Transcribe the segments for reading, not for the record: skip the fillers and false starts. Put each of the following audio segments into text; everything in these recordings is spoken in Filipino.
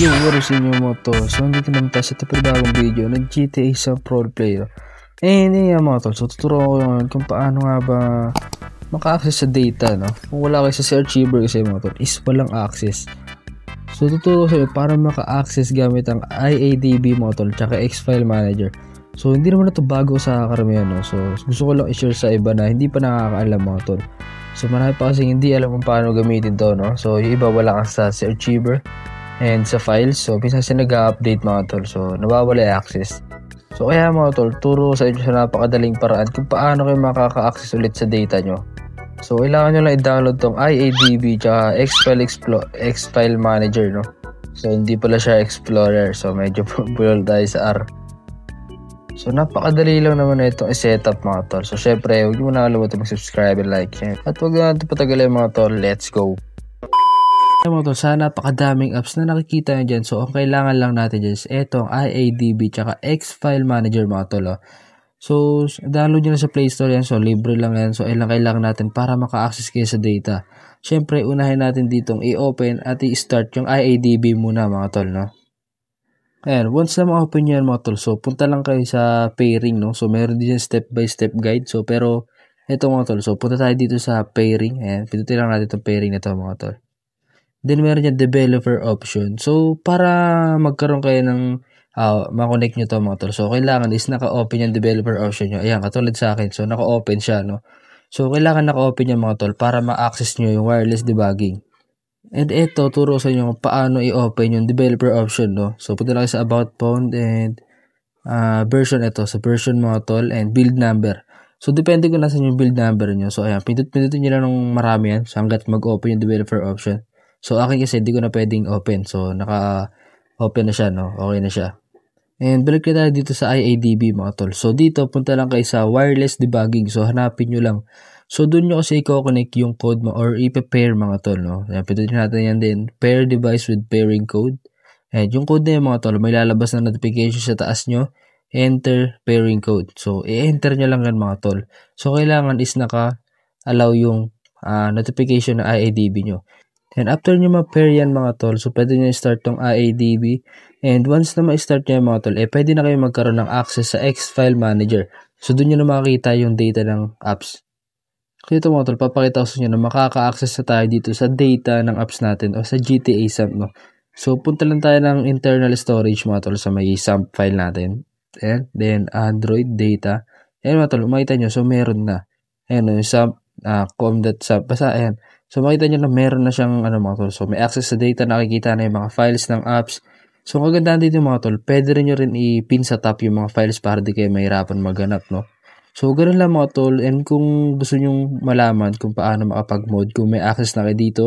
Yung oras inyo mo to. So, hindi naman tayo sa bagong video ng GTA sa roleplay. Mga tol. So, tuturuan ko lang kung paano nga ba maka-access sa data, no? Kung wala kayo sa archiver kasi mga tol, is walang access. So, tuturo ko sa inyo para maka-access gamit ang IADB mga tol, tsaka X-File Manager. So, hindi naman na ito bago sa karamihan, no? So, gusto ko lang i-share sa iba na hindi pa nakakaalam mga tol. So, marami pa kasi hindi alam kung paano gamitin to, no? So, yung iba wala kang sa archiver and sa files. So, minsan siya nag-update mga tol. So, nawawala yung access. So, kaya mga tol, turo sa inyo sa napakadaling paraan kung paano kayo makaka-access ulit sa data nyo. So, kailangan nyo lang i-download tong IADB tsaka X-File Manager, no? So, hindi pala siya Explorer. So, medyo bulol tayo sa R. So, napakadali lang naman na itong i-setup mga tol. So, syempre, huwag nyo muna kalimutan mag-subscribe and like. At huwag na ito patagalin mga tol. Let's go! Mga tol, sa napakadaming apps na nakikita nyo dyan. So, ang kailangan lang natin dyan is itong IADB tsaka X-File Manager mga tol. So, download nyo na sa Play Store yan. So, libre lang yan. So, ilang kailangan natin para maka-access kayo sa data. Syempre, unahin natin ditong i-open at i-start yung IADB muna mga tol, no? Ayan, once na ma-open nyo yan mga tol, so punta lang kayo sa pairing, no? So, meron din step-by-step guide. So, pero, ito mga tol, so punta tayo dito sa pairing. Ayan, pindutin lang natin itong pairing na ito mga tol. Then, meron dyan developer option. So, para magkaroon kayo ng ma-connect nyo ito mga tol. So, kailangan is naka-open yung developer option nyo. Ayan, katulad sa akin. So, naka-open siya, no? So, kailangan naka-open yung mga tol para ma-access nyo yung wireless debugging. And ito, turo sa inyo kung paano i-open yung developer option, no? So, punta lang sa about phone and version ito. So, version mga tol and build number. So, depende kung nasan yung build number nyo. So, ayan, pindutin nyo lang ng marami yan hanggat mag-open yung developer option. So, akin kasi hindi ko na pwedeng open. So, naka-open na siya, no? Okay na siya. And balik na tayo dito sa IADB mga tol. So, dito, punta lang kayo sa wireless debugging. So, hanapin nyo lang. So, doon nyo kasi i-connect yung code mo or i-pair mga tol, no? Ayan, pindutin natin yan din. Pair device with pairing code. And yung code na yung mga tol, may lalabas na notification sa taas nyo. Enter pairing code. So, i-enter nyo lang yan mga tol. So, kailangan is naka-allow yung notification na IADB nyo. And after nyo ma-pair yan mga tol, so pwede nyo i-start tong IADB. And once na ma-start nyo yan mga tol, pwede na kayo magkaroon ng access sa X-File Manager. So, doon nyo na makikita yung data ng apps. So, ito mga tol, papakita ko sa inyo na makaka-access na tayo dito sa data ng apps natin o sa GTA SAMP, no? So, punta lang tayo ng internal storage mga tol sa may SAMP file natin. And then, Android data. Ayan mga tol, makita nyo, so meron na. Ayan, yung SAMP, com.samp. Basta, ayan. So, makita nyo na meron na siyang, mga tol. So, may access sa data, nakikita na yung mga files ng apps. So, kagandahan dito mga tol, pwede rin nyo rin i-pin sa top yung mga files para di kayo mahirapan maghanap, no? So, ganoon lang mga tol. And kung gusto nyong malaman kung paano makapag-mod, kung may access na kayo dito,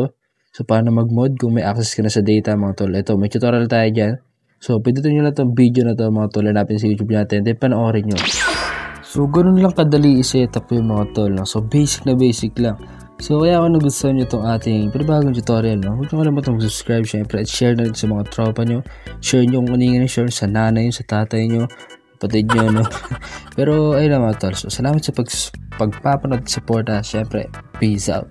so paano mag-mod, kung may access ka na sa data mga tol. Ito, may tutorial tayo dyan. So, pindutin nyo lang itong video na to mga tol. Hanapin sa YouTube natin. Then, panoorin nyo. So, ganoon lang kadali i-set up yung mga tol. No? So, basic na basic lang. So, kaya kung nagustuhan nyo itong ating panibagong tutorial, no? Huwag nyo kalimutan mag-subscribe syempre at share na rin sa mga tropa nyo. Share nyo kung kanina share sa nanay nyo, sa tatay nyo, kapatid nyo, no? Pero, ayun lang mga tol. So, salamat sa pagpapanood at support, syempre, peace out.